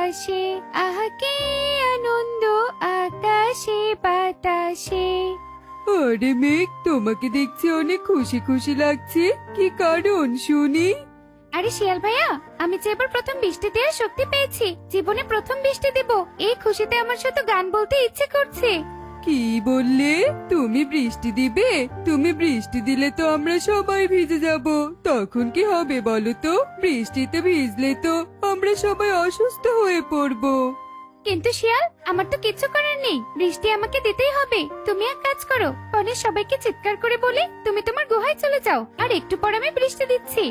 ভাসে, আহা কি আনন্দ আকাশে বাতাসে। আরে মেঘ, তোমাকে দেখছি অনেক খুশি খুশি লাগছে, কি কারণ শুনি? আরে শিয়াল ভাইয়া, আমি যে এবার প্রথম বৃষ্টি দেওয়ার শক্তি পেয়েছি, জীবনে প্রথম বৃষ্টি দেব, এই খুশিতে আমার সাথে গান বলতে ইচ্ছে করছে। কি বললে? তুমি বৃষ্টি দিবে? তুমি বৃষ্টি দিলে তো আমরা সবাই ভিজে যাব, তখন কি হবে বলো তো? বৃষ্টিতে ভিজলে তো আমরা সবাই অসুস্থ হয়ে পড়বো। কিন্তু শিয়াল, আমার তো কিচ্ছু করার নেই, বৃষ্টি আমাকে দিতেই হবে। তুমি এক কাজ করো, বনের সবাইকে চিৎকার করে বলে তুমি তোমার গুহায় চলে যাও, আর একটু পর আমি বৃষ্টি দিচ্ছি।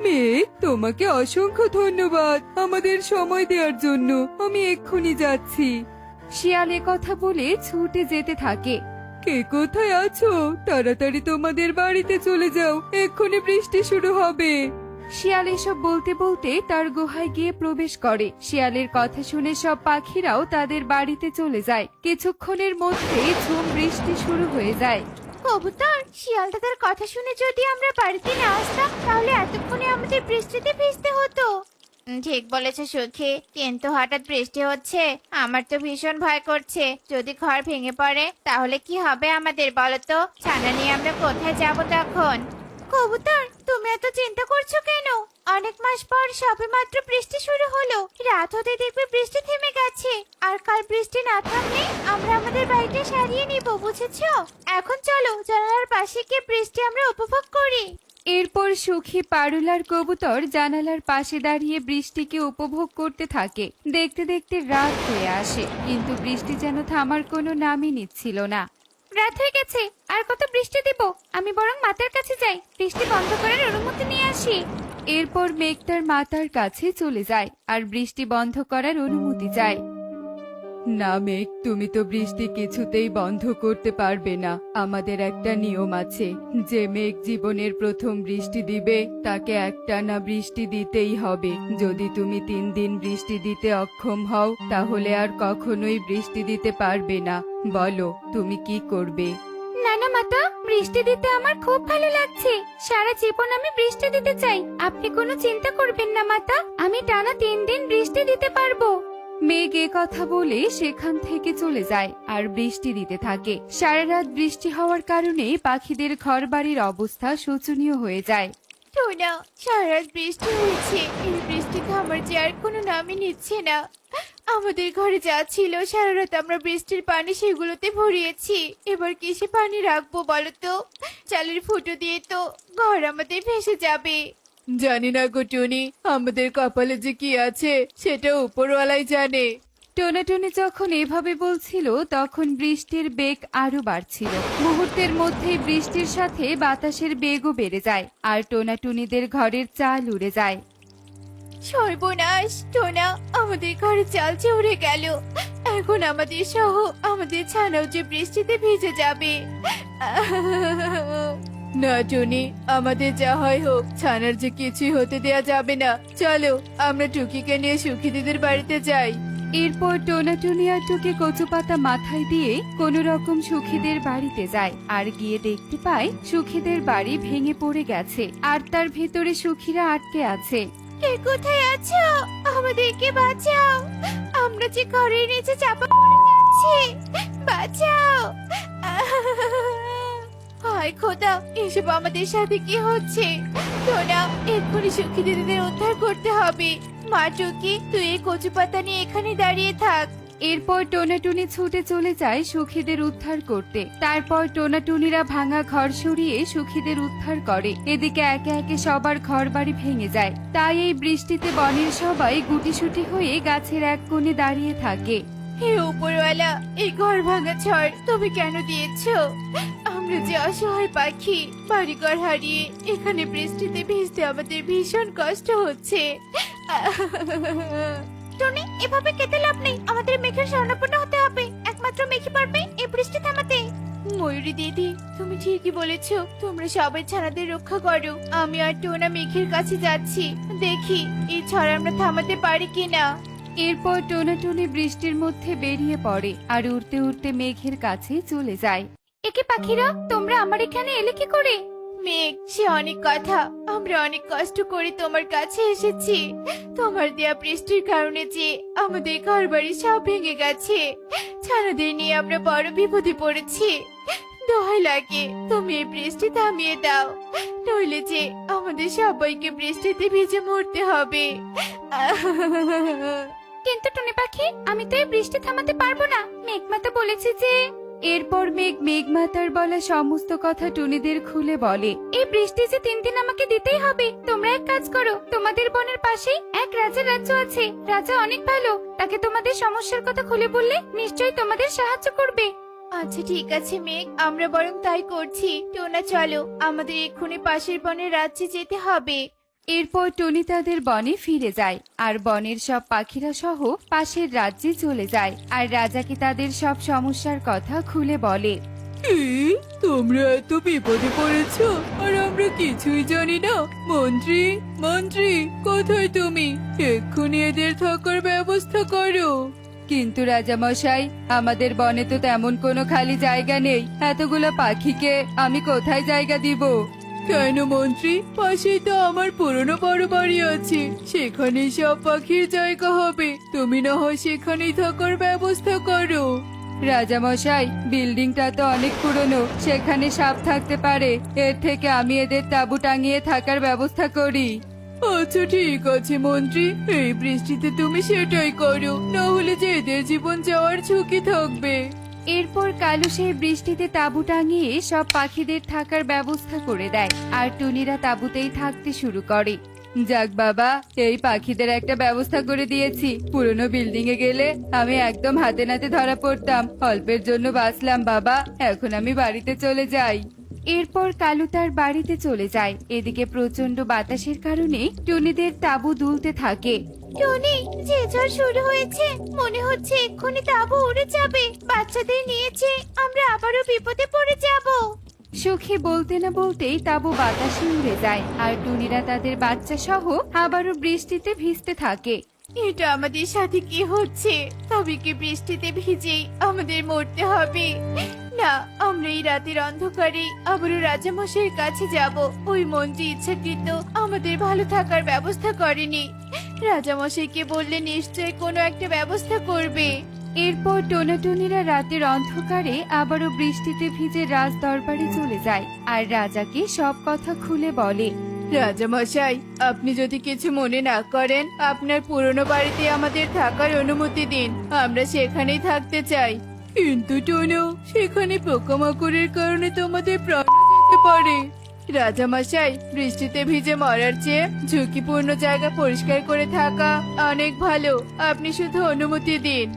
মেঘ, তোমাকে অসংখ্য ধন্যবাদ আমাদের সময় দেওয়ার জন্য। আমি এক্ষুনি যাচ্ছি। শিয়াল কথা বলে ছুটে যেতে থাকে। কে কোথায় আছো? তাড়াতাড়ি তোমাদের বাড়িতে চলে যাও, এক্ষুনি বৃষ্টি শুরু হবে। শিয়াল এসব বলতে বলতে তার গুহায় গিয়ে প্রবেশ করে। শিয়ালের কথা শুনে সব পাখিরাও তাদের বাড়িতে চলে যায়। কিছুক্ষণের মধ্যে ঝুম বৃষ্টি শুরু হয়ে যায়। কবুতর, শিয়ালটা তার কথা শুনে যদি আমরা বাড়িতে না আসতাম, তাহলে এতক্ষণে আমাদের বৃষ্টিতে ভিজতে হতো। ঠিক বলেছে সুখী, কিন্তু হঠাৎ বৃষ্টি হচ্ছে, আমার তো ভীষণ ভয় করছে। যদি ঘর ভেঙে পড়ে তাহলে কি হবে আমাদের বলো তো? ছানা নিয়ে আমরা কোথায় যাব তখন? কবুতর, তুমি এত চিন্তা করছো কেন? অনেক মাস পর সবেমাত্র বৃষ্টি শুরু হলো, রাত হতে দেখবে বৃষ্টি থেমে গেছে। আর কাল বৃষ্টি না থামলে আমরা আমাদের বাড়িটা সারিয়ে নিব, বুঝেছো? এখন চলো জানালার পাশে গিয়ে বৃষ্টি আমরা উপভোগ করি। এরপর সুখী, পারুল আর কবুতর জানালার পাশে দাঁড়িয়ে বৃষ্টিকে উপভোগ করতে থাকে। দেখতে দেখতে রাত হয়ে আসে, কিন্তু বৃষ্টি যেন থামার কোনো নামই নিচ্ছিল না। রাত হয়ে গেছে, আর কত বৃষ্টি দিব? আমি বরং মাতার কাছে যাই, বৃষ্টি বন্ধ করার অনুমতি নিয়ে আসি। এরপর মেঘ তার মাতার কাছে চলে যায় আর বৃষ্টি বন্ধ করার অনুমতি চায়। না মেঘ, তুমি তো বৃষ্টি কিছুতেই বন্ধ করতে পারবে না। আমাদের একটা নিয়ম আছে, যে মেঘ জীবনের প্রথম বৃষ্টি দিবে তাকে একটানা বৃষ্টি দিতেই হবে। যদি তুমি 3 দিন বৃষ্টি দিতে অক্ষম হও, তাহলে আর কখনোই বৃষ্টি দিতে পারবে না। বলো, তুমি কি করবে? না না মাতা, বৃষ্টি দিতে আমার খুব ভালো লাগছে। সারা জীবন আমি বৃষ্টি দিতে চাই। আপনি কোনো চিন্তা করবেন না মাতা, আমি টানা 3 দিন বৃষ্টি দিতে পারবো। মেঘ কথা বলে সেখান থেকে চলে যায় আর বৃষ্টি দিতে থাকে। সারা রাত বৃষ্টি হওয়ার কারণে পাখিদের ঘরবাড়ির অবস্থা শোচনীয় হয়ে যায়। টোনা, সারা রাত বৃষ্টি হয়েছে, এই বৃষ্টি থামার যে আর কোনো নামই নিচ্ছে না। আমাদের ঘরে যা ছিল সারা রাত আমরা বৃষ্টির পানি সেগুলোতে ভরিয়েছি, এবার কিসে পানি রাখবো বলো তো? চালের ফুটো দিয়ে তো ঘর আমাদের ভেসে যাবে। জানি না গো টুনি, আমাদের কপালে যে কি আছে সেটা উপরওয়ালাই জানে। টোনাটুনি যখন এভাবে বলছিল, তখন বৃষ্টির বেগ আরো বাড়ছিল। মুহূর্তের মধ্যেই বৃষ্টির সাথে বাতাসের বেগও বেড়ে যায় আর টোনাটুনিদের ঘরের চাল উড়ে যায়। সর্বনাশ, টোনা, আমাদের ঘরে চাল যে উড়ে গেল। এখন আমাদের সহ আমাদের ছানাও যে বৃষ্টিতে ভিজে যাবে। না টুনি, আমাদের যা হয় হোক, ছানার যে কিছুই হতে দেয়া যাবে না। চলো আমরা টুকিকে নিয়ে সুখী দিদির বাড়িতে যাই। এরপর টোনাটুনি আর টুকি কচু পাতা মাথায় দিয়ে কোন রকম সুখীদের বাড়িতে যায় আর গিয়ে দেখতে পায় সুখীদের বাড়ি ভেঙে পড়ে গেছে আর তার ভেতরে সুখীরা আটকে আছে। কে কোথায় আছো? আমাদেরকে বাঁচাও, আমরা যে ঘরের নিচে চাপা পড়ে যাচ্ছি, বাঁচাও। হায় খোদা, এসব আমাদের সাথে কি হচ্ছে? টোনা, এক্ষুনি সুখী দিদিদের উদ্ধার করতে হবে। মা টুকি, তুই এই কচু পাতা নিয়ে এখানে দাঁড়িয়ে থাক। এরপর টোনাটুনি ছুটে চলে যায় সুখীদের উদ্ধার করতে। তারপর টোনাটুনিরা ভাঙা ঘর সরিয়ে সুখীদের উদ্ধার করে। এদিকে একে একে সবার ঘর বাড়ি ভেঙে যায়। তাই এই বৃষ্টিতে বনের সবাই গুটিসুটি হয়ে গাছের এক কোণে দাঁড়িয়ে থাকে। হে উপরওয়ালা, এই ঘর ভাঙা ঝড় তুমি কেন দিয়েছো? আমরা যে অসহায় পাখি, বাড়িঘর হারিয়ে এখানে বৃষ্টিতে ভিজতে আমাদের ভীষণ কষ্ট হচ্ছে। টনি, এভাবে কেটে লাভ নেই, আমাদের মেঘের শরণাপন্ন হতে হবে। একমাত্র মেঘই পারবে এই বৃষ্টি থামাতে। ময়ূরী দিদি, তুমি ঠিকই বলেছো, তোমরা সবাই ছানাদের রক্ষা করো। আমি আর টোনা মেঘের কাছে যাচ্ছি, দেখি এই ঝড় আমরা থামাতে পারি কিনা। এরপর টোনাটুনি বৃষ্টির মধ্যে বেরিয়ে পড়ে আর উড়তে উড়তে মেঘের কাছে চলে যায়। একে পাখিরা, তোমরা আমার এখানে এলে কি করে? মেঘ, সে অনেক কথা। আমরা অনেক কষ্ট করে তোমার কাছে এসেছি। তোমার দেয়া বৃষ্টির কারণে যে আমাদের ঘরবাড়ি সব ভেঙে গেছে, ছানাদের নিয়ে আমরা বড় বিপদে পড়েছি। দোহাই লাগে, তুমি এই বৃষ্টি থামিয়ে দাও, নইলে যে আমাদের সবাইকে বৃষ্টিতে ভিজে মরতে হবে। কিন্তু টুনি পাখি, আমি তো এই বৃষ্টি থামাতে পারবো না। মেঘমা তো বলেছে যে। এরপর মেঘমাতার বলা সমস্ত কথা টুনিদের খুলে বলে। এই বৃষ্টি যে 3 দিন আমাকে দিতেই হবে। তোমরা এক কাজ করো, তোমাদের বনের পাশেই এক রাজার রাজ্য আছে। রাজা অনেক ভালো, তাকে তোমাদের সমস্যার কথা খুলে বললে নিশ্চয়ই তোমাদের সাহায্য করবে। আচ্ছা ঠিক আছে মেঘ, আমরা বরং তাই করছি। টোনা চলো, আমাদের এক্ষুনি পাশের বনের রাজ্যে যেতে হবে। এরপর টুনি তাদের বনে ফিরে যায় আর বনের সব পাখিরা সহ পাশের রাজ্যে চলে যায় আর রাজাকে তাদের সব সমস্যার কথা খুলে বলে। তোমরা এত বিপদে পড়েছো আর আমরা কিছুই জানি না। মন্ত্রী, মন্ত্রী, কোথায় তুমি? এক্ষুনি এদের থাকার ব্যবস্থা করো। কিন্তু রাজামশাই, আমাদের বনে তো তেমন কোনো খালি জায়গা নেই। এতগুলো পাখিকে আমি কোথায় জায়গা দিব? কেন মন্ত্রী, পাশেই তো আমার পুরনো বড় বাড়ি আছে, সেখানেই সব পাখির জায়গা হবে। তুমি না হয় সেখানেই থাকার ব্যবস্থা করো। রাজামশাই, বিল্ডিংটা তো অনেক পুরনো, সেখানে সাপ থাকতে পারে। এর থেকে আমি এদের তাঁবু টাঙিয়ে থাকার ব্যবস্থা করি। আচ্ছা ঠিক আছে মন্ত্রী, এই বৃষ্টিতে তুমি সেটাই করো, না হলে যে এদের জীবন যাওয়ার ঝুঁকি থাকবে। এরপর কালু সেই বৃষ্টিতে তাঁবু টাঙিয়ে সব পাখিদের থাকার ব্যবস্থা করে দেয় আর টুনিরা তাঁবুতেই থাকতে শুরু করে। যাক বাবা, এই পাখিদের একটা ব্যবস্থা করে দিয়েছি। পুরনো বিল্ডিং এ গেলে আমি একদম হাতে নাতে ধরা পড়তাম। অল্পের জন্য বাঁচলাম বাবা, এখন আমি বাড়িতে চলে যাই। এরপর কালু তার বাড়িতে চলে যায়। এদিকে প্রচন্ড বাতাসের কারণে টুনিদের তাঁবু দুলতে থাকে। টনি, যে ঝড় শুরু হয়েছে, মনে হচ্ছে এক্ষুনি তাঁবু উড়ে যাবে। বাচ্চাদের নিয়েছে, আমরা আবারও বিপদে পড়ে যাব। সুখী বলতে না বলতেই তাঁবু বাতাসে উড়ে যায় আর টুনিরা তাদের বাচ্চা সহ আবারও বৃষ্টিতে ভিজতে থাকে। এটা আমাদের সাথে কি হচ্ছে? তবে কি বৃষ্টিতে ভিজেই আমাদের মরতে হবে? না, আমরা এই রাতের অন্ধকারে আবারও রাজামশাইয়ের কাছে যাব। ওই মন্ত্রী ইচ্ছাকৃত আমাদের ভালো থাকার ব্যবস্থা করেনি। রাজামশাইকে বললে নিশ্চয়ই কোনো একটা ব্যবস্থা করবে। এরপর টোনাটুনিরা রাতের অন্ধকারে আবারও বৃষ্টিতে ভিজে রাজ দরবারে চলে যায় আর রাজাকে সব কথা খুলে বলে। রাজামশাই, আপনি যদি কিছু মনে না করেন, আপনার পুরনো বাড়িতে আমাদের থাকার অনুমতি দিন, আমরা সেখানেই থাকতে চাই। কিন্তু টোনো, সেখানে পোকামাকড়ের কারণে তোমাদের প্রাণ যেতে পারে। রাজামশাই, বৃষ্টিতে ভিজে মরার চেয়ে ঝুঁকিপূর্ণ জায়গা পরিষ্কার করে থাকা অনেক ভালো। আপনি শুধু অনুমতি দিন।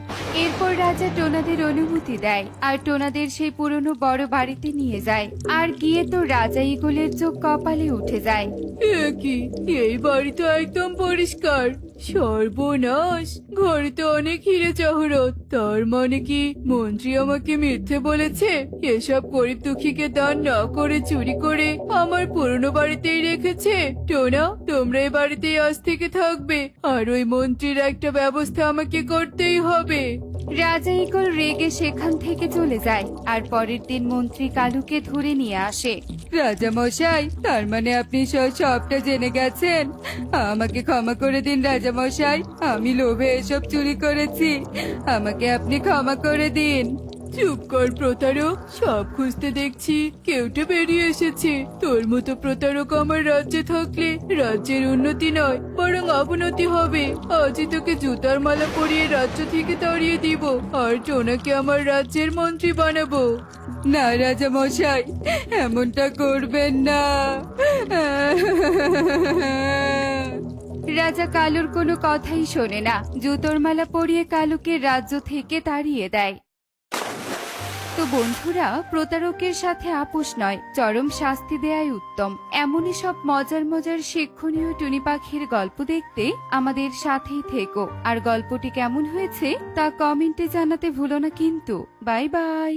এরপর রাজা টোনাদের অনুমতি দেয় আর টোনাদের সেই পুরনো বড় বাড়িতে নিয়ে যায়। আর গিয়ে তো রাজা ইগলের চোখ কপালে উঠে যায়। এ কি, এই বাড়ি তো একদম পরিষ্কার। সর্বনাশ, ঘরে তো অনেক হিরে জহরত। তার মানে কি মন্ত্রী আমাকে মিথ্যে বলেছে? এসব গরিব দুঃখীকে দান না করে চুরি করে আমার পুরনো বাড়িতেই রেখেছে। টোনা, তোমরা এই বাড়িতেই আজ থেকে থাকবে, আর ওই মন্ত্রীর একটা ব্যবস্থা আমাকে করতেই হবে। রাজা ইগল রেগে সেখান থেকে চলে যায় আর পরের দিন মন্ত্রী কালুকে ধরে নিয়ে আসে। রাজা মশাই, তার মানে আপনি সবটা জেনে গেছেন? আমাকে ক্ষমা করে দিন রাজা মশাই, আমি লোভে এসব চুরি করেছি, আমাকে আপনি ক্ষমা করে দিন। চুপ কর প্রতারক, সব খুঁজতে দেখছি কেউটা বেরিয়ে এসেছে। তোর মতো প্রতারক আমার রাজ্যে থাকলে রাজ্যের উন্নতি নয় বরং অবনতি হবে। আজই তোকে জুতার মালা পরিয়ে রাজ্য থেকে তাড়িয়ে দিব আর টোনাকে আমার রাজ্যের মন্ত্রী বানাবো। না রাজা মশাই, এমনটা করবেন না। রাজা কালুর কোনো কথাই শোনে না, জুতোর মালা পরিয়ে কালুকে রাজ্য থেকে তাড়িয়ে দেয়। তো বন্ধুরা, প্রতারকের সাথে আপোষ নয়, চরম শাস্তি দেয়াই উত্তম। এমনই সব মজার মজার শিক্ষণীয় টুনি পাখির গল্প দেখতে আমাদের সাথেই থেকো। আর গল্পটি কেমন হয়েছে তা কমেন্টে জানাতে ভুলো না কিন্তু। Bye bye.